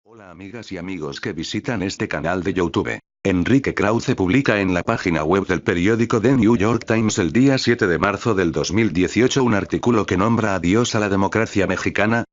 Hola amigas y amigos que visitan este canal de YouTube. Enrique Krause publica en la página web del periódico The New York Times el día 7 de marzo del 2018 un artículo que nombra adiós a la democracia mexicana.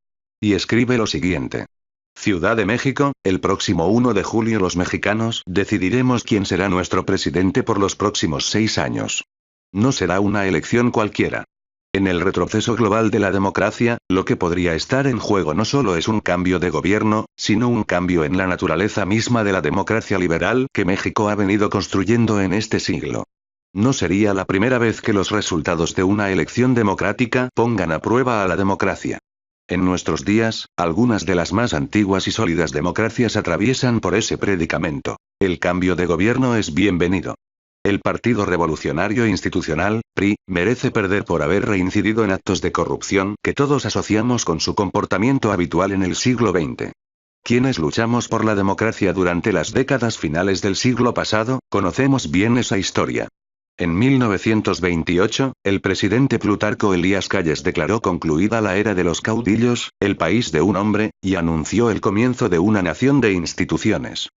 Y escribe lo siguiente. Ciudad de México, el próximo 1 de julio los mexicanos decidiremos quién será nuestro presidente por los próximos 6 años. No será una elección cualquiera. En el retroceso global de la democracia, lo que podría estar en juego no solo es un cambio de gobierno, sino un cambio en la naturaleza misma de la democracia liberal que México ha venido construyendo en este siglo. No sería la primera vez que los resultados de una elección democrática pongan a prueba a la democracia. En nuestros días, algunas de las más antiguas y sólidas democracias atraviesan por ese predicamento. El cambio de gobierno es bienvenido. El Partido Revolucionario Institucional, PRI, merece perder por haber reincidido en actos de corrupción que todos asociamos con su comportamiento habitual en el siglo XX. Quienes luchamos por la democracia durante las décadas finales del siglo pasado, conocemos bien esa historia. En 1928, el presidente Plutarco Elías Calles declaró concluida la era de los caudillos, el país de un hombre, y anunció el comienzo de una nación de instituciones.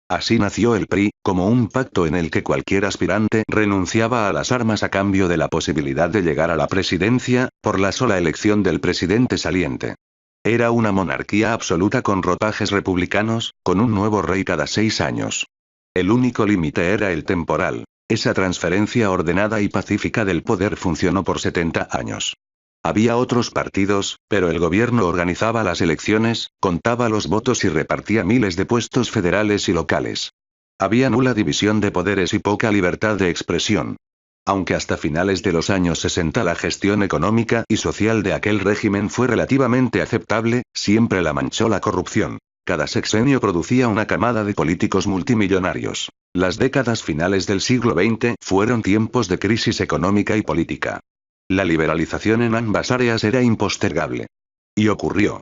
Así nació el PRI, como un pacto en el que cualquier aspirante renunciaba a las armas a cambio de la posibilidad de llegar a la presidencia, por la sola elección del presidente saliente. Era una monarquía absoluta con ropajes republicanos, con un nuevo rey cada 6 años. El único límite era el temporal. Esa transferencia ordenada y pacífica del poder funcionó por 70 años. Había otros partidos, pero el gobierno organizaba las elecciones, contaba los votos y repartía miles de puestos federales y locales. Había nula división de poderes y poca libertad de expresión. Aunque hasta finales de los años 60 la gestión económica y social de aquel régimen fue relativamente aceptable, siempre la manchó la corrupción. Cada sexenio producía una camada de políticos multimillonarios. Las décadas finales del siglo XX fueron tiempos de crisis económica y política. La liberalización en ambas áreas era impostergable. Y ocurrió.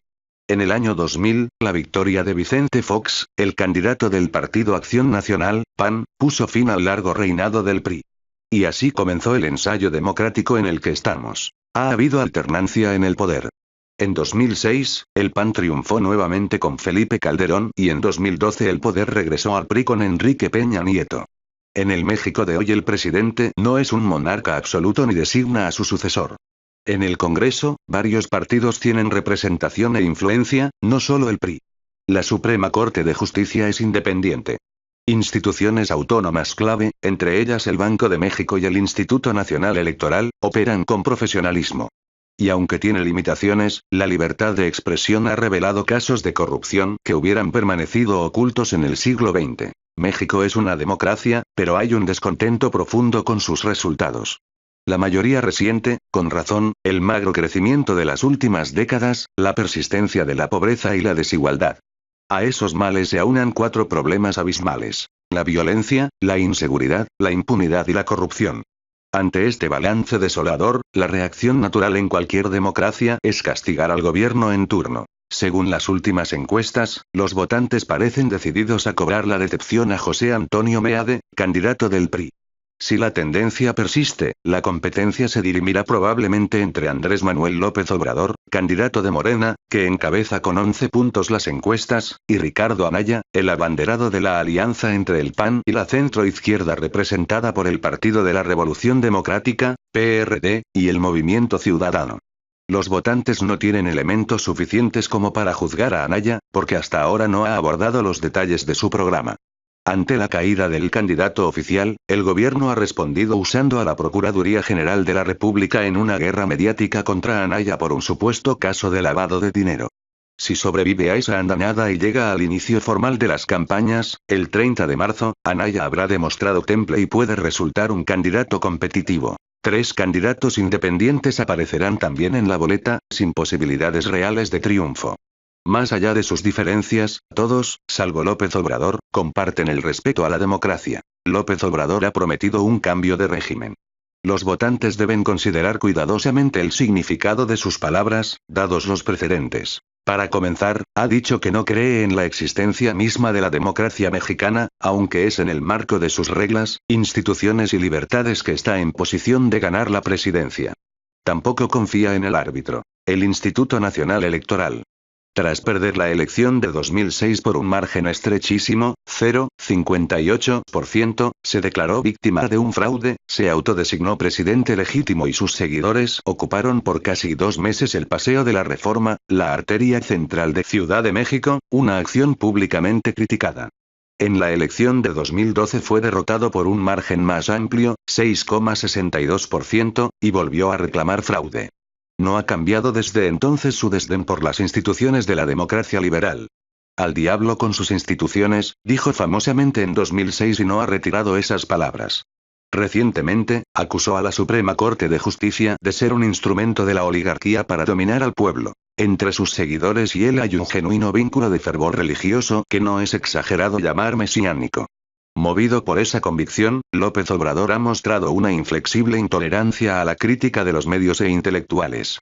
En el año 2000, la victoria de Vicente Fox, el candidato del Partido Acción Nacional, PAN, puso fin al largo reinado del PRI. Y así comenzó el ensayo democrático en el que estamos. Ha habido alternancia en el poder. En 2006, el PAN triunfó nuevamente con Felipe Calderón y en 2012 el poder regresó al PRI con Enrique Peña Nieto. En el México de hoy el presidente no es un monarca absoluto ni designa a su sucesor. En el Congreso, varios partidos tienen representación e influencia, no solo el PRI. La Suprema Corte de Justicia es independiente. Instituciones autónomas clave, entre ellas el Banco de México y el Instituto Nacional Electoral, operan con profesionalismo. Y aunque tiene limitaciones, la libertad de expresión ha revelado casos de corrupción que hubieran permanecido ocultos en el siglo XX. México es una democracia, pero hay un descontento profundo con sus resultados. La mayoría resiente, con razón, el magro crecimiento de las últimas décadas, la persistencia de la pobreza y la desigualdad. A esos males se aunan 4 problemas abismales: la violencia, la inseguridad, la impunidad y la corrupción. Ante este balance desolador, la reacción natural en cualquier democracia es castigar al gobierno en turno. Según las últimas encuestas, los votantes parecen decididos a cobrar la decepción a José Antonio Meade, candidato del PRI. Si la tendencia persiste, la competencia se dirimirá probablemente entre Andrés Manuel López Obrador, candidato de Morena, que encabeza con 11 puntos las encuestas, y Ricardo Anaya, el abanderado de la alianza entre el PAN y la centroizquierda representada por el Partido de la Revolución Democrática, PRD, y el Movimiento Ciudadano. Los votantes no tienen elementos suficientes como para juzgar a Anaya, porque hasta ahora no ha abordado los detalles de su programa. Ante la caída del candidato oficial, el gobierno ha respondido usando a la Procuraduría General de la República en una guerra mediática contra Anaya por un supuesto caso de lavado de dinero. Si sobrevive a esa andanada y llega al inicio formal de las campañas, el 30 de marzo, Anaya habrá demostrado temple y puede resultar un candidato competitivo. 3 candidatos independientes aparecerán también en la boleta, sin posibilidades reales de triunfo. Más allá de sus diferencias, todos, salvo López Obrador, comparten el respeto a la democracia. López Obrador ha prometido un cambio de régimen. Los votantes deben considerar cuidadosamente el significado de sus palabras, dados los precedentes. Para comenzar, ha dicho que no cree en la existencia misma de la democracia mexicana, aunque es en el marco de sus reglas, instituciones y libertades que está en posición de ganar la presidencia. Tampoco confía en el árbitro, el Instituto Nacional Electoral. Tras perder la elección de 2006 por un margen estrechísimo, 0,58%, se declaró víctima de un fraude, se autodesignó presidente legítimo y sus seguidores ocuparon por casi 2 meses el Paseo de la Reforma, la arteria central de Ciudad de México, una acción públicamente criticada. En la elección de 2012 fue derrotado por un margen más amplio, 6,62%, y volvió a reclamar fraude. No ha cambiado desde entonces su desdén por las instituciones de la democracia liberal. Al diablo con sus instituciones, dijo famosamente en 2006 y no ha retirado esas palabras. Recientemente, acusó a la Suprema Corte de Justicia de ser un instrumento de la oligarquía para dominar al pueblo. Entre sus seguidores y él hay un genuino vínculo de fervor religioso que no es exagerado llamar mesiánico. Movido por esa convicción, López Obrador ha mostrado una inflexible intolerancia a la crítica de los medios e intelectuales.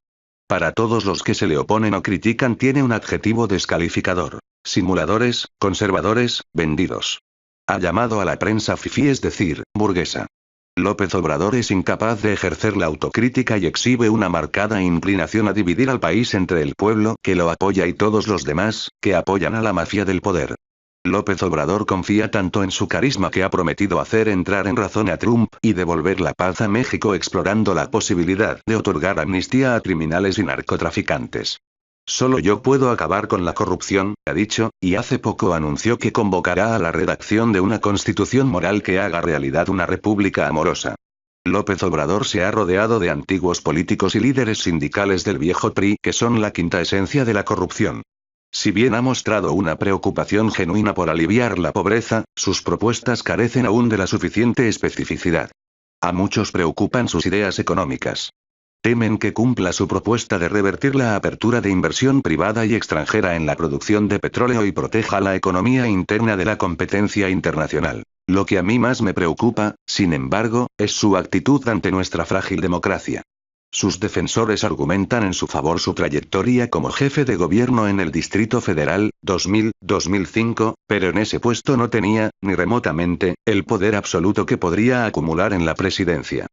Para todos los que se le oponen o critican tiene un adjetivo descalificador: simuladores, conservadores, vendidos. Ha llamado a la prensa fifí, es decir, burguesa. López Obrador es incapaz de ejercer la autocrítica y exhibe una marcada inclinación a dividir al país entre el pueblo que lo apoya y todos los demás, que apoyan a la mafia del poder. López Obrador confía tanto en su carisma que ha prometido hacer entrar en razón a Trump y devolver la paz a México explorando la posibilidad de otorgar amnistía a criminales y narcotraficantes. Solo yo puedo acabar con la corrupción, ha dicho, y hace poco anunció que convocará a la redacción de una constitución moral que haga realidad una república amorosa. López Obrador se ha rodeado de antiguos políticos y líderes sindicales del viejo PRI que son la quinta esencia de la corrupción. Si bien ha mostrado una preocupación genuina por aliviar la pobreza, sus propuestas carecen aún de la suficiente especificidad. A muchos preocupan sus ideas económicas. Temen que cumpla su propuesta de revertir la apertura de inversión privada y extranjera en la producción de petróleo y proteja la economía interna de la competencia internacional. Lo que a mí más me preocupa, sin embargo, es su actitud ante nuestra frágil democracia. Sus defensores argumentan en su favor su trayectoria como jefe de gobierno en el Distrito Federal, 2000-2005, pero en ese puesto no tenía, ni remotamente, el poder absoluto que podría acumular en la presidencia.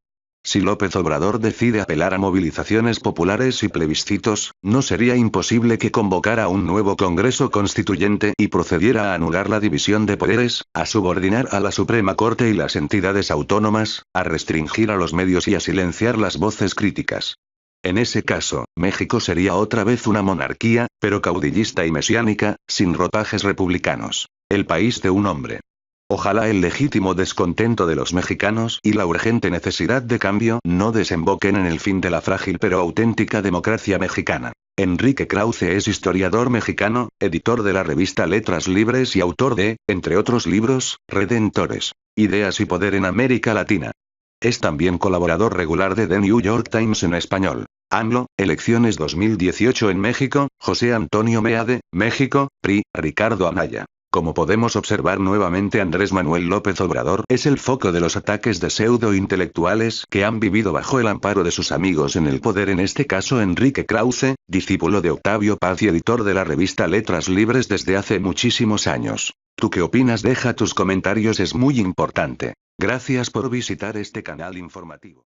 Si López Obrador decide apelar a movilizaciones populares y plebiscitos, no sería imposible que convocara un nuevo Congreso Constituyente y procediera a anular la división de poderes, a subordinar a la Suprema Corte y las entidades autónomas, a restringir a los medios y a silenciar las voces críticas. En ese caso, México sería otra vez una monarquía, pero caudillista y mesiánica, sin ropajes republicanos. El país de un hombre. Ojalá el legítimo descontento de los mexicanos y la urgente necesidad de cambio no desemboquen en el fin de la frágil pero auténtica democracia mexicana. Enrique Krause es historiador mexicano, editor de la revista Letras Libres y autor de, entre otros libros, Redentores, Ideas y Poder en América Latina. Es también colaborador regular de The New York Times en español. AMLO, elecciones 2018 en México, José Antonio Meade, México, PRI, Ricardo Anaya. Como podemos observar nuevamente, Andrés Manuel López Obrador es el foco de los ataques de pseudo-intelectuales que han vivido bajo el amparo de sus amigos en el poder, en este caso Enrique Krause, discípulo de Octavio Paz y editor de la revista Letras Libres desde hace muchísimos años. ¿Tú qué opinas? Deja tus comentarios, es muy importante. Gracias por visitar este canal informativo.